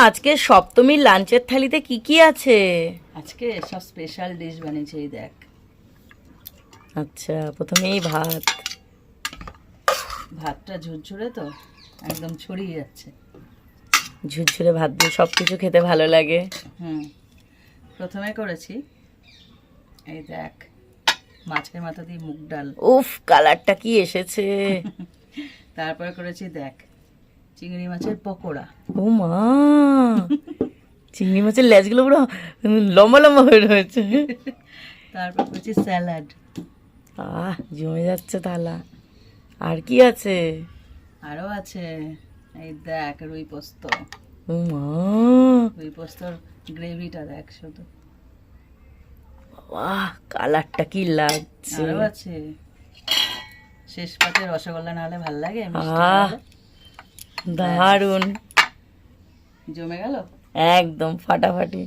আজকে সপ্তমীর লাঞ্চের থালিতে কি কি আছে? আজকে সব স্পেশাল ডিশ বানিয়েছে, এই দেখ। আচ্ছা, প্রথমেই ভাত। ভাতটা ঝুরঝুরে তো, একদম ছড়িয়ে যাচ্ছে। ঝুরঝুরে ভাত দিয়ে সবকিছু খেতে ভালো লাগে। প্রথমে করেছি এই দেখ মাছের মাথা দিয়ে মুগ ডাল। উফ, কালারটা কি এসেছে! তারপরে করেছি দেখ চিংড়ি মাছের পকোড়া। ও মা, চিংড়ি মাছের লেজগুলো পুরো লম্বা লম্বা হয়ে রয়েছে। তারপর করেছি স্যালাড। জমে যাচ্ছে থালা। আর কি আছে? আরো আছে এই দেখ রুই পোস্ত। ও মা, রুই পোস্তর গ্রেভিটা দেখ শুধু। বাহ, কালারটা কি লাগছে! আরো আছে শেষ পাতে রসগোল্লা না হলে ভাল লাগে, মিষ্টি না আহ, হলে। দারুণ! জমে গেল একদম ফাটাফাটি।